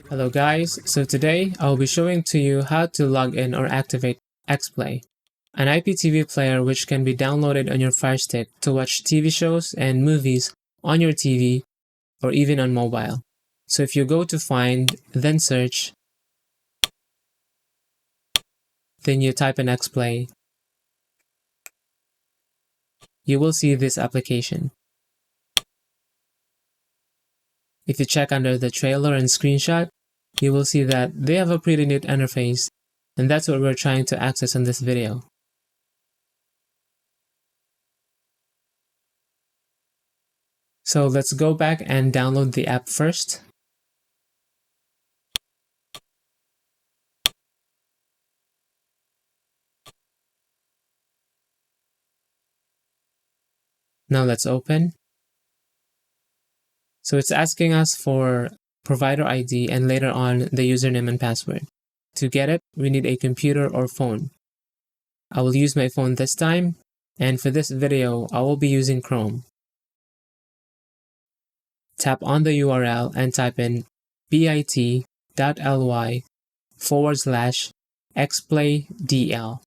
Hello guys, so today I'll be showing to you how to log in or activate Xplay, an IPTV player which can be downloaded on your Fire Stick to watch TV shows and movies on your TV or even on mobile. So if you go to find, then search, then you type in Xplay, you will see this application. If you check under the trailer and screenshot, you will see that they have a pretty neat interface, and that's what we're trying to access in this video. So let's go back and download the app first. Now let's open. So it's asking us for provider ID and later on the username and password. To get it, we need a computer or phone. I will use my phone this time, and for this video, I will be using Chrome. Tap on the URL and type in bit.ly/xplaydl.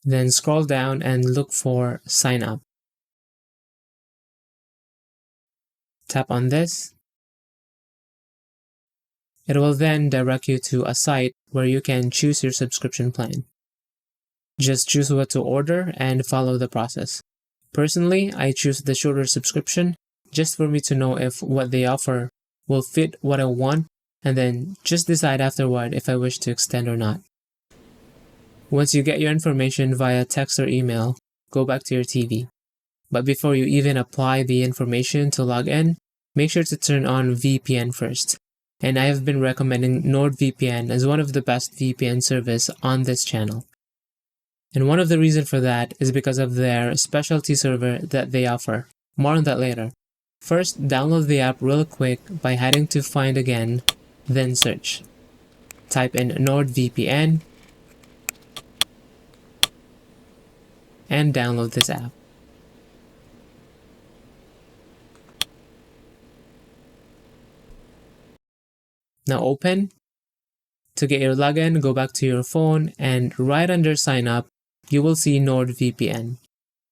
Then scroll down and look for Sign Up. Tap on this. It will then direct you to a site where you can choose your subscription plan. Just choose what to order and follow the process. Personally, I choose the shorter subscription just for me to know if what they offer will fit what I want, and then just decide afterward if I wish to extend or not. Once you get your information via text or email, go back to your TV. But before you even apply the information to log in, make sure to turn on VPN first. And I have been recommending NordVPN as one of the best VPN service on this channel. And one of the reasons for that is because of their specialty server that they offer. More on that later. First, download the app real quick by heading to Find again, then search. Type in NordVPN and download this app. Now open. To get your login, go back to your phone and right under Sign Up, you will see NordVPN.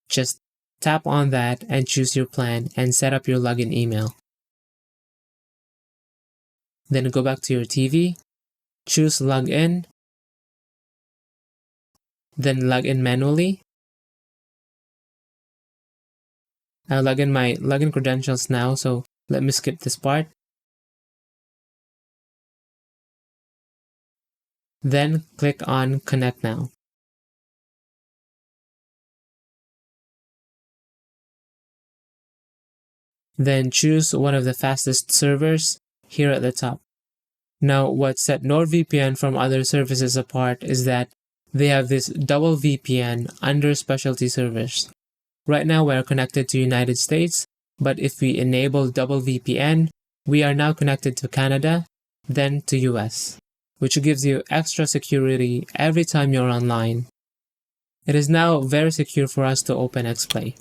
Just tap on that and choose your plan and set up your login email. Then go back to your TV, choose Login, then log in manually. I'll log in my login credentials now, so let me skip this part. Then click on Connect Now. Then choose one of the fastest servers here at the top. Now, what set NordVPN from other services apart is that they have this double VPN under specialty servers. Right now, we are connected to United States, but if we enable double VPN, we are now connected to Canada, then to US, which gives you extra security every time you're online. It is now very secure for us to open Xplay.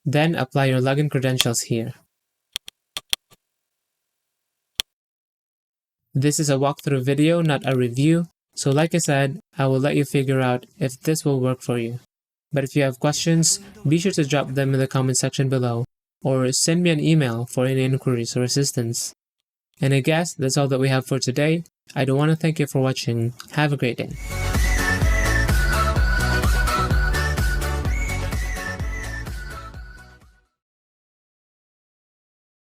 Then apply your login credentials here. This is a walkthrough video, not a review, so like I said, I will let you figure out if this will work for you. But if you have questions, be sure to drop them in the comment section below, or send me an email for any inquiries or assistance. And I guess that's all that we have for today. I do want to thank you for watching. Have a great day.